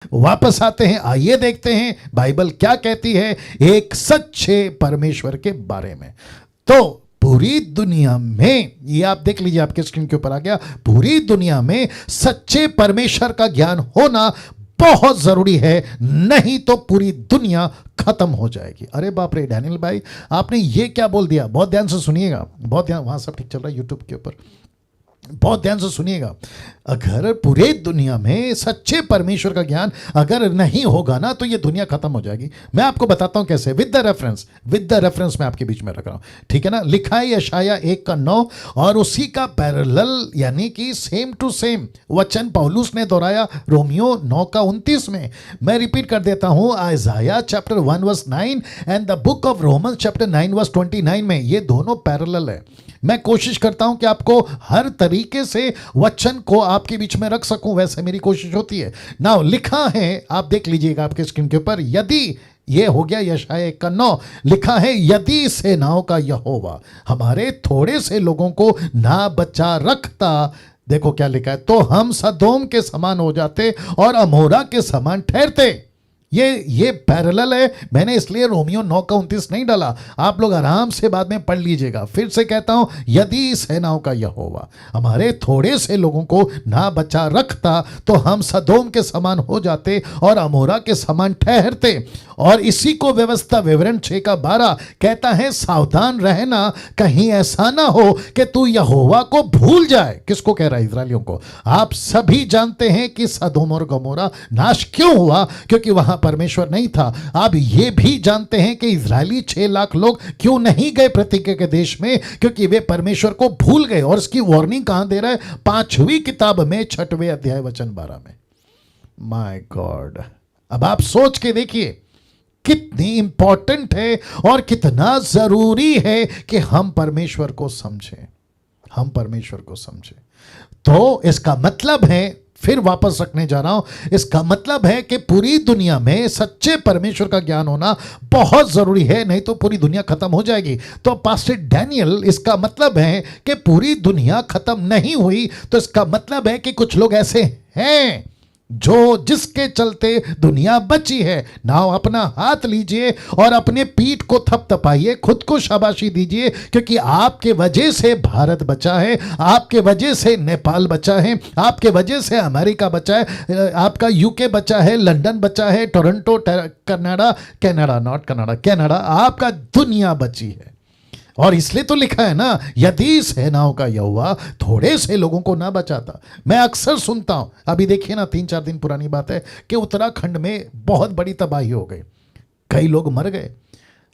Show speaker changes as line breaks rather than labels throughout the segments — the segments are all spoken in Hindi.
वापस आते हैं, आइए देखते हैं बाइबल क्या कहती है एक सच्चे परमेश्वर के बारे में। तो पूरी दुनिया में, ये आप देख लीजिए, आपके स्क्रीन के ऊपर आ गया, पूरी दुनिया में सच्चे परमेश्वर का ज्ञान होना बहुत जरूरी है, नहीं तो पूरी दुनिया खत्म हो जाएगी। अरे बाप रे डैनियल भाई, आपने ये क्या बोल दिया? बहुत ध्यान से सुनिएगा, बहुत ध्यान, वहां सब ठीक चल रहा है यूट्यूब के ऊपर, बहुत ध्यान से सुनिएगा। अगर पूरे दुनिया में सच्चे परमेश्वर का ज्ञान अगर नहीं होगा ना, तो ये दुनिया खत्म हो जाएगी। मैं आपको बताता हूं कैसे, विद द रेफरेंस मैं आपके बीच में रख रहा हूं, ठीक है ना। लिखा है यशाया 1:9, और उसी का पैरेलल यानी कि सेम टू सेम वचन पौलुस ने दोहराया रोमियो 9:29 में। मैं रिपीट कर देता हूं, आइजाया chapter 1:9 and the book of Romans chapter 9:29 में। ये दोनों पैरेलल है। मैं कोशिश करता हूं कि आपको हर तरीके से वचन को आपके बीच में रख सकूं, वैसे मेरी कोशिश होती है। नाउ लिखा है, आप देख लीजिएगा आपके स्क्रीन के ऊपर, यदि ये हो गया यशाया 1:9, लिखा है यदि सेनाओं का यहोवा हमारे थोड़े से लोगों को ना बचा रखता, देखो क्या लिखा है, तो हम सदोम के समान हो जाते और अमोरा के समान ठहरते। ये पैरेलल है, मैंने इसलिए रोमियो 9:29 नहीं डाला, आप लोग आराम से बाद में पढ़ लीजिएगा। फिर से कहता हूं, यदि सेनाओं का यहोवा हमारे थोड़े से लोगों को ना बचा रखता, तो हम सदोम के समान हो जाते और अमोरा के समान ठहरते। और इसी को व्यवस्था विवरण 6:12 कहता है, सावधान रहना, कहीं ऐसा ना हो कि तू यहोवा को भूल जाए। किसको कह रहा है? इस्राएलियों को। आप सभी जानते हैं कि सदोम और गमोरा नाश क्यों हुआ, क्योंकि वहां परमेश्वर नहीं था। आप ये भी जानते हैं कि इजरायली 6 लाख लोग क्यों नहीं गए प्रतिज्ञा के देश में, क्योंकि वे परमेश्वर को भूल गए। और इसकी वार्निंग कहां दे रहा है? 5वीं किताब में 6वें अध्याय वचन 12 में। माय गॉड, अब आप सोच के देखिए कितनी इंपॉर्टेंट है और कितना जरूरी है कि हम परमेश्वर को समझें, हम परमेश्वर को समझें। तो इसका मतलब है, फिर वापस रखने जा रहा हूं, इसका मतलब है कि पूरी दुनिया में सच्चे परमेश्वर का ज्ञान होना बहुत जरूरी है, नहीं तो पूरी दुनिया खत्म हो जाएगी। तो पास्टर डैनियल, इसका मतलब है कि पूरी दुनिया खत्म नहीं हुई, तो इसका मतलब है कि कुछ लोग ऐसे हैं जिसके चलते दुनिया बची है। नाउ अपना हाथ लीजिए और अपने पीठ को थपथपाइए, खुद को शाबाशी दीजिए, क्योंकि आपके वजह से भारत बचा है, आपके वजह से नेपाल बचा है, आपके वजह से अमेरिका बचा है, आपका यूके बचा है, लंदन बचा है, टोरंटो, कनाडा, आपका दुनिया बची है। और इसलिए तो लिखा है ना, यदि सेनाओं का यहोवा थोड़े से लोगों को ना बचाता। मैं अक्सर सुनता हूं, अभी देखिए ना, 3-4 दिन पुरानी बात है कि उत्तराखंड में बहुत बड़ी तबाही हो गई, कई लोग मर गए।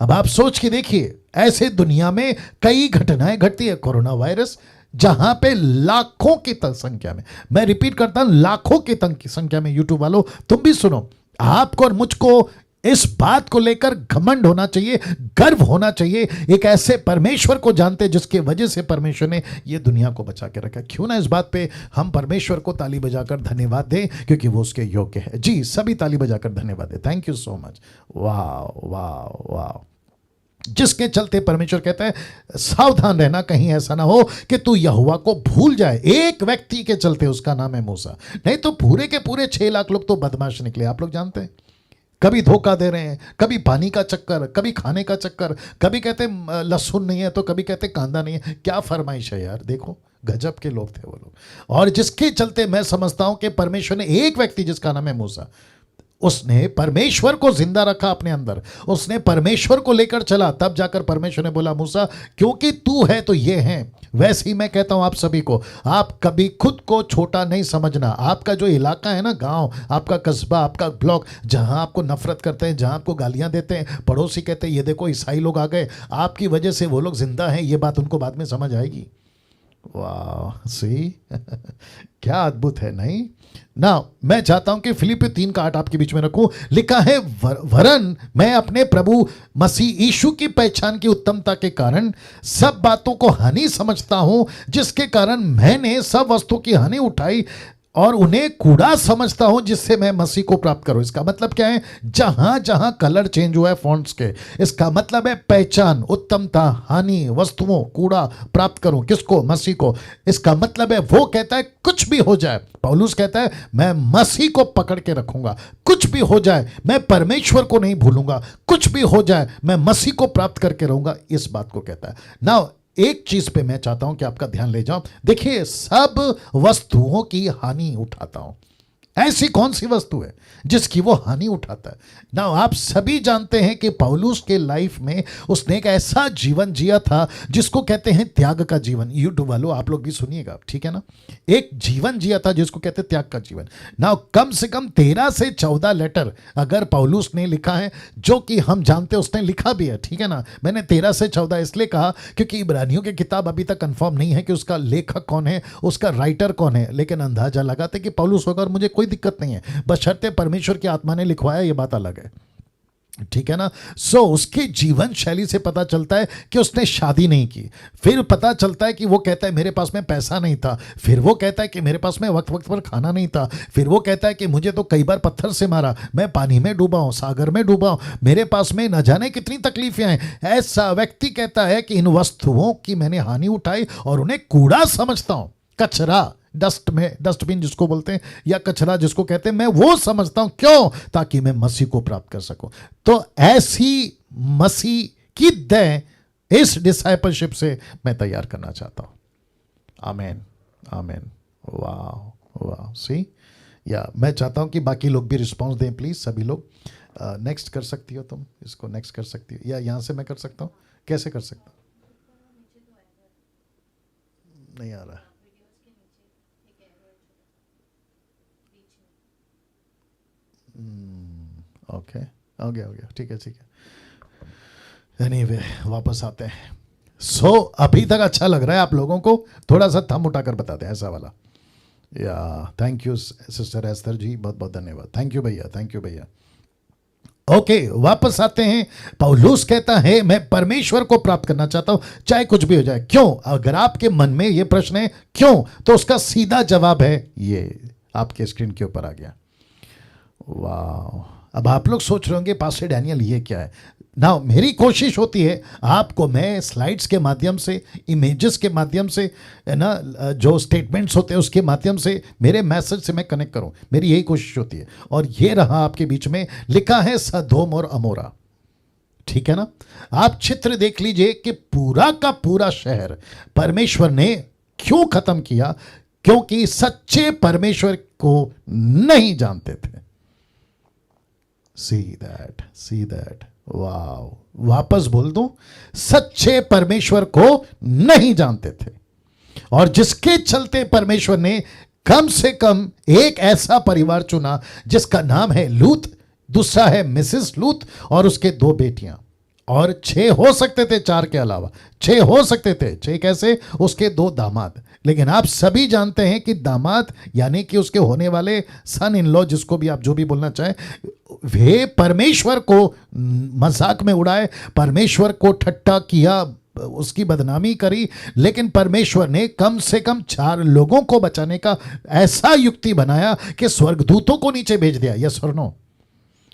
अब आप सोच के देखिए, ऐसे दुनिया में कई घटनाएं घटती है। कोरोना वायरस, जहां पे लाखों की संख्या में, मैं रिपीट करता हूं, लाखों की संख्या में, यूट्यूब वालों तुम भी सुनो, आपको और मुझको इस बात को लेकर घमंड होना चाहिए, गर्व होना चाहिए, एक ऐसे परमेश्वर को जानते जिसके वजह से परमेश्वर ने ये दुनिया को बचा के रखा। क्यों ना इस बात पे हम परमेश्वर को ताली बजाकर धन्यवाद दें, क्योंकि वो उसके योग्य है। जी, सभी ताली बजाकर धन्यवाद दें। Thank you so much. वाह वाह वाह। जिसके चलते परमेश्वर कहता है, सावधान रहना, कहीं ऐसा ना हो कि तू यहोवा को भूल जाए। एक व्यक्ति के चलते, उसका नाम है मूसा, नहीं तो पूरे के पूरे 6 लाख लोग तो बदमाश निकले। आप लोग जानते हैं, कभी धोखा दे रहे हैं, कभी पानी का चक्कर, कभी खाने का चक्कर, कभी कहते लहसुन नहीं है तो कभी कहते कांदा नहीं है। क्या फरमाइश है यार, देखो गजब के लोग थे वो लोग। और जिसके चलते मैं समझता हूं कि परमेश्वर ने एक व्यक्ति जिसका नाम है मूसा, उसने परमेश्वर को जिंदा रखा अपने अंदर, उसने परमेश्वर को लेकर चला, तब जाकर परमेश्वर ने बोला, मूसा क्योंकि तू है तो ये है। वैसे ही मैं कहता हूं आप सभी को, आप कभी खुद को छोटा नहीं समझना। आपका जो इलाका है ना, गांव, आपका कस्बा, आपका ब्लॉक, जहां आपको नफरत करते हैं, जहां आपको गालियां देते हैं, पड़ोसी कहते हैं ये देखो ईसाई लोग आ गए, आपकी वजह से वो लोग जिंदा हैं, ये बात उनको बाद में समझ आएगी। वाह, सी क्या अद्भुत है, नहीं ना। मैं चाहता हूं कि फिलिप्पी 3:8 आपके बीच में रखूं। लिखा है, वरन मैं अपने प्रभु मसीह यीशु की पहचान की उत्तमता के कारण सब बातों को हानि समझता हूं, जिसके कारण मैंने सब वस्तु की हानि उठाई और उन्हें कूड़ा समझता हूं जिससे मैं मसीह को प्राप्त करूं। इसका मतलब क्या है? जहां जहां कलर चेंज हुआ है फॉन्ट्स के, इसका मतलब है पहचान, उत्तमता, हानि, वस्तुओं, कूड़ा प्राप्त करूं। किसको? मसीह को। इसका मतलब है वो कहता है कुछ भी हो जाए, पौलुस कहता है मैं मसीह को पकड़ के रखूंगा। कुछ भी हो जाए मैं परमेश्वर को नहीं भूलूंगा, कुछ भी हो जाए मैं मसीह को प्राप्त करके रहूंगा, इस बात को कहता है। नाउ एक चीज पे मैं चाहता हूं कि आपका ध्यान ले जाऊं। देखिए, सब वस्तुओं की हानि उठाता हूं। ऐसी कौन सी वस्तु है जिसकी वो हानि उठाता है? ना आप सभी जानते हैं कि पौलुस के लाइफ में उसने एक ऐसा जीवन जिया था जिसको कहते हैं त्याग का जीवन। यूट्यूब वालों आप लोग भी सुनिएगा, ठीक है ना? एक जीवन जिया था जिसको कहते हैं त्याग का जीवन। ना कम से कम 13 से 14 लेटर अगर पौलुस ने लिखा है, जो कि हम जानते हैं उसने लिखा भी है, ठीक है ना? मैंने 13 से 14 इसलिए कहा क्योंकि इब्रानियों की किताब अभी तक कंफर्म नहीं है कि उसका लेखक कौन है, उसका राइटर कौन है, लेकिन अंदाजा लगाते कि पौलुस होगा और मुझे कोई दिक्कत नहीं है, बशर्ते परमेश्वर की आत्मा ने लिखवाया, ये बात अलग है, ठीक है ना? सो उसकी जीवन शैली से पता चलता है कि उसने शादी नहीं की। फिर पता चलता है कि वो कहता है मेरे पास में पैसा नहीं था। फिर वो कहता है कि मेरे पास में वक्त वक्त पर खाना नहीं था। फिर वो कहता है कि मुझे तो कई बार पत्थर से मारा, मैं पानी में डूबा हूं, सागर में डूबा हूं, मेरे पास में न जाने कितनी तकलीफें हैं। ऐसा व्यक्ति कहता है कि इन वस्तुओं की मैंने हानि उठाई और उन्हें कूड़ा समझता हूं, कचरा, डस्टबिन जिसको बोलते हैं, या कचरा जिसको कहते हैं, मैं वो समझता हूं। क्यों? ताकि मैं मसीह को प्राप्त कर सकूं। तो ऐसी मसीह की देह इस डिसाइपलशिप से मैं तैयार करना चाहता हूं। आमेन, आमेन। वाह वाह। सी या मैं चाहता हूं कि बाकी लोग भी रिस्पॉन्स दें, प्लीज सभी लोग। नेक्स्ट कर सकती हो तुम, इसको नेक्स्ट कर सकती हो, या यहां से मैं कर सकता हूं? कैसे कर सकता हूं? नहीं आ रहा। ओके, हो गया, ठीक है, ठीक है। एनीवे, वापस आते हैं। सो अभी तक अच्छा लग रहा है आप लोगों को? थोड़ा सा थम उठाकर बताते हैं, ऐसा वाला। या थैंक यू सिस्टर एस्तर जी, बहुत बहुत धन्यवाद। थैंक यू भैया, थैंक यू भैया। ओके, वापस आते हैं। पौलुस कहता है मैं परमेश्वर को प्राप्त करना चाहता हूं, चाहे कुछ भी हो जाए। क्यों? अगर आपके मन में ये प्रश्न है क्यों, तो उसका सीधा जवाब है ये, आपके स्क्रीन के ऊपर आ गया। वाह। अब आप लोग सोच रहे होंगे पास्टर डैनियल ये क्या है? ना मेरी कोशिश होती है आपको मैं स्लाइड्स के माध्यम से, इमेजेस के माध्यम से, है ना, जो स्टेटमेंट्स होते हैं उसके माध्यम से, मेरे मैसेज से मैं कनेक्ट करूं। मेरी यही कोशिश होती है। और ये रहा आपके बीच में लिखा है सदोम और अमोरा, ठीक है ना? आप चित्र देख लीजिए कि पूरा का पूरा शहर परमेश्वर ने क्यों खत्म किया? क्योंकि सच्चे परमेश्वर को नहीं जानते थे। See that. वाओ। वापस बोल दूं, सच्चे परमेश्वर को नहीं जानते थे, और जिसके चलते परमेश्वर ने कम से कम एक ऐसा परिवार चुना जिसका नाम है लूत, दूसरा है मिसेस लूत, और उसके 2 बेटियां, और 6 हो सकते थे, 4 के अलावा 6 हो सकते थे। 6 कैसे? उसके 2 दामाद। लेकिन आप सभी जानते हैं कि दामाद यानी कि उसके होने वाले सन इन लॉ, जिसको भी आप जो भी बोलना चाहें, वे परमेश्वर को मजाक में उड़ाए, परमेश्वर को ठट्टा किया, उसकी बदनामी करी। लेकिन परमेश्वर ने कम से कम 4 लोगों को बचाने का ऐसा युक्ति बनाया कि स्वर्गदूतों को नीचे भेज दिया। यस और नो?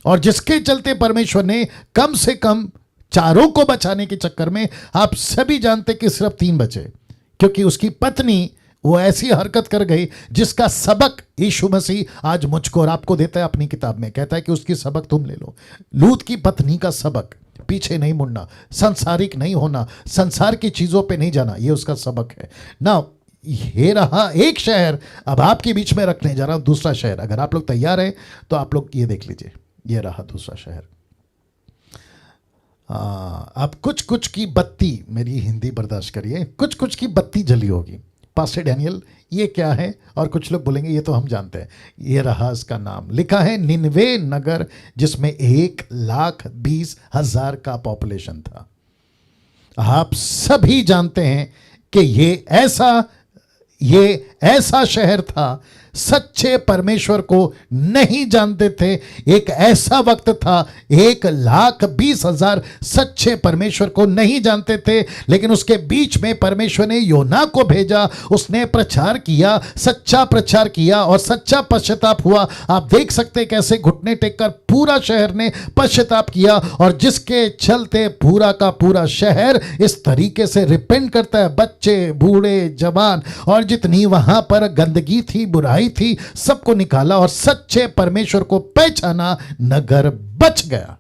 और जिसके चलते परमेश्वर ने कम से कम 4 को बचाने के चक्कर में आप सभी जानते कि सिर्फ 3 बचे, क्योंकि उसकी पत्नी वो ऐसी हरकत कर गई जिसका सबक यीशु मसीह आज मुझको और आपको देता है अपनी किताब में। कहता है कि उसकी सबक तुम ले लो। लूत की पत्नी का सबक, पीछे नहीं मुड़ना, संसारिक नहीं होना, संसार की चीजों पे नहीं जाना, ये उसका सबक है ना। ये रहा एक शहर। अब आपके बीच में रखने जा रहा हूं दूसरा शहर। अगर आप लोग तैयार हैं तो आप लोग ये देख लीजिए, ये रहा दूसरा शहर। अब कुछ कुछ की बत्ती, मेरी हिंदी बर्दाश्त करिए, कुछ कुछ की बत्ती जली होगी। पास्टर डैनियल ये क्या है? और कुछ लोग बोलेंगे ये तो हम जानते हैं। ये रहा इसका नाम, लिखा है निनवे नगर, जिसमें 1,20,000 का पॉपुलेशन था। आप सभी जानते हैं कि ये ऐसा शहर था, सच्चे परमेश्वर को नहीं जानते थे। एक ऐसा वक्त था 1,20,000 सच्चे परमेश्वर को नहीं जानते थे, लेकिन उसके बीच में परमेश्वर ने योना को भेजा। उसने प्रचार किया, सच्चा प्रचार किया और सच्चा पश्चाताप हुआ। आप देख सकते कैसे घुटने टेककर पूरा शहर ने पश्चाताप किया, और जिसके चलते पूरा का पूरा शहर इस तरीके से रिपेंट करता है। बच्चे, बूढ़े, जवान और जितनी वहां पर गंदगी थी, बुराई थी, सबको निकाला और सच्चे परमेश्वर को पहचाना। नगर बच गया।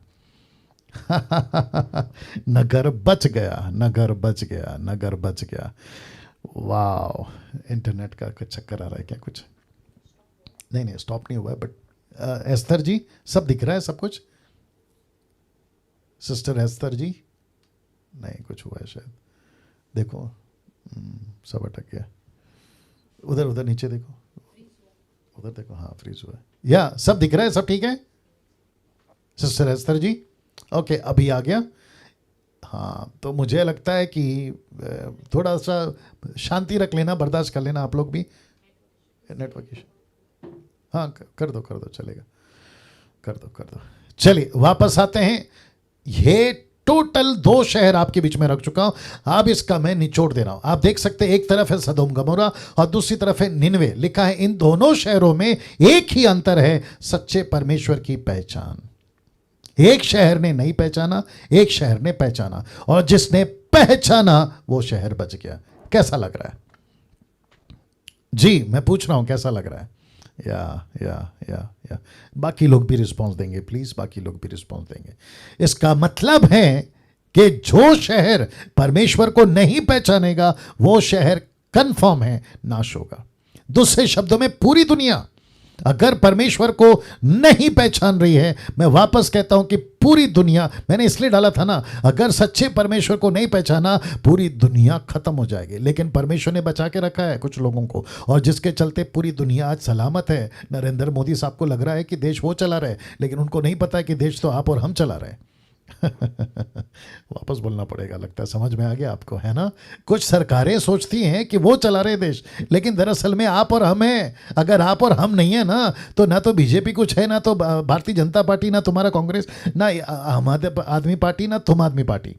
नगर बच गया, नगर बच गया, नगर बच गया। वाह, इंटरनेट का कुछ चक्कर आ रहा है क्या? कुछ नहीं, नहीं स्टॉप नहीं हुआ है, बट एस्थर जी सब दिख रहा है, सब कुछ। सिस्टर एस्थर जी, नहीं कुछ हुआ है शायद, देखो सब अटक गया। उधर उधर नीचे देखो, उधर देखो, हाँ फ्रीज हुआ है। या सब दिख रहा है, सब ठीक है सिस्टर एस्थर जी? ओके, अभी आ गया। हाँ, तो मुझे लगता है कि थोड़ा सा शांति रख लेना, बर्दाश्त कर लेना आप लोग भी। नेटवर्क इशू, हाँ कर दो चलेगा, कर दो। चलिए वापस आते हैं। ये टोटल 2 शहर आपके बीच में रख चुका हूं। अब इसका मैं निचोड़ दे रहा हूं। आप देख सकते हैं एक तरफ है सदोम गमोरा और दूसरी तरफ है निनवे। लिखा है इन दोनों शहरों में एक ही अंतर है, सच्चे परमेश्वर की पहचान। एक शहर ने नहीं पहचाना, एक शहर ने पहचाना, और जिसने पहचाना वो शहर बच गया। कैसा लग रहा है जी? मैं पूछ रहा हूं कैसा लग रहा है? या बाकी लोग भी रिस्पॉन्स देंगे प्लीज, बाकी लोग भी रिस्पॉन्स देंगे। इसका मतलब है कि जो शहर परमेश्वर को नहीं पहचानेगा वो शहर कंफर्म है नाश होगा। दूसरे शब्दों में पूरी दुनिया अगर परमेश्वर को नहीं पहचान रही है, मैं वापस कहता हूं कि पूरी दुनिया, मैंने इसलिए डाला था ना, अगर सच्चे परमेश्वर को नहीं पहचाना पूरी दुनिया खत्म हो जाएगी। लेकिन परमेश्वर ने बचा के रखा है कुछ लोगों को, और जिसके चलते पूरी दुनिया आज सलामत है। नरेंद्र मोदी साहब को लग रहा है कि देश वो चला रहे, लेकिन उनको नहीं पता है कि देश तो आप और हम चला रहे। वापस बोलना पड़ेगा, लगता है समझ में आ गया आपको, है ना? कुछ सरकारें सोचती हैं कि वो चला रहे देश, लेकिन दरअसल में आप और हम हैं। अगर आप और हम नहीं है ना, तो ना तो बीजेपी कुछ है, ना तो भारतीय जनता पार्टी, ना तुम्हारा कांग्रेस, ना आम आदमी पार्टी, ना तुम आदमी पार्टी।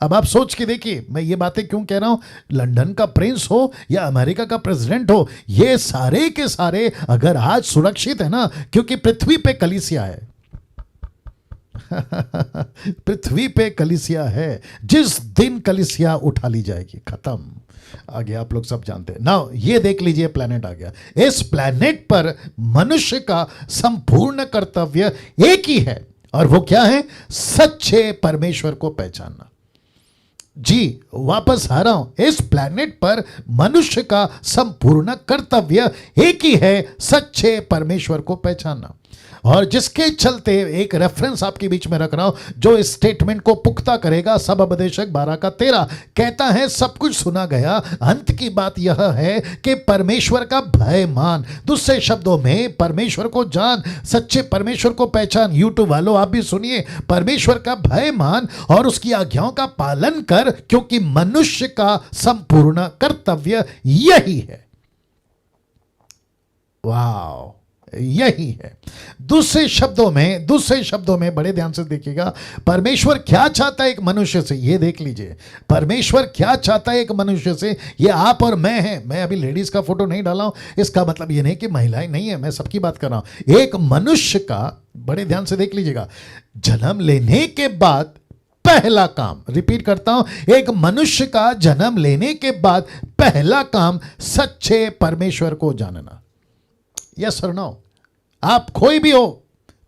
अब आप सोच के देखिए, मैं ये बातें क्यों कह रहा हूं। लंदन का प्रिंस हो या अमेरिका का प्रेसिडेंट हो, ये सारे के सारे अगर आज सुरक्षित है ना, क्योंकि पृथ्वी पे कलीसिया है। पृथ्वी पे कलीसिया है। जिस दिन कलीसिया उठा ली जाएगी, खत्म। आगे आप लोग सब जानते हैं ना। ये देख लीजिए, प्लेनेट आ गया। इस प्लेनेट पर मनुष्य का संपूर्ण कर्तव्य एक ही है, और वो क्या है? सच्चे परमेश्वर को पहचानना। जी वापस आ रहा हूं, इस प्लेनेट पर मनुष्य का संपूर्ण कर्तव्य एक ही है, सच्चे परमेश्वर को पहचानना। और जिसके चलते एक रेफरेंस आपके बीच में रख रहा हूं जो इस स्टेटमेंट को पुख्ता करेगा। सब उपदेशक 12:13 कहता है, सब कुछ सुना गया, अंत की बात यह है कि परमेश्वर का भय मान। दूसरे शब्दों में परमेश्वर को जान, सच्चे परमेश्वर को पहचान। यूट्यूब वालों आप भी सुनिए, परमेश्वर का भय मान और उसकी आज्ञाओं का पालन कर, क्योंकि मनुष्य का संपूर्ण कर्तव्य यही है। वाह, यही है। दूसरे शब्दों में बड़े ध्यान से देखिएगा, परमेश्वर क्या चाहता है एक मनुष्य से, ये देख लीजिए। परमेश्वर क्या चाहता है एक मनुष्य से, ये आप और मैं हैं। मैं अभी लेडीज का फोटो नहीं डाला हूं, इसका मतलब ये नहीं कि महिलाएं नहीं है, मैं सबकी बात कर रहा हूं। एक मनुष्य का, बड़े ध्यान से देख लीजिएगा, जन्म लेने के बाद पहला काम, रिपीट करता हूं, एक मनुष्य का जन्म लेने के बाद पहला काम सच्चे परमेश्वर को जानना। यस और नो? आप कोई भी हो,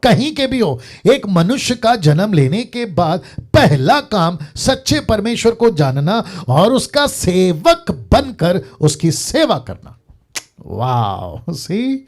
कहीं के भी हो, एक मनुष्य का जन्म लेने के बाद पहला काम सच्चे परमेश्वर को जानना और उसका सेवक बनकर उसकी सेवा करना। वाह, सी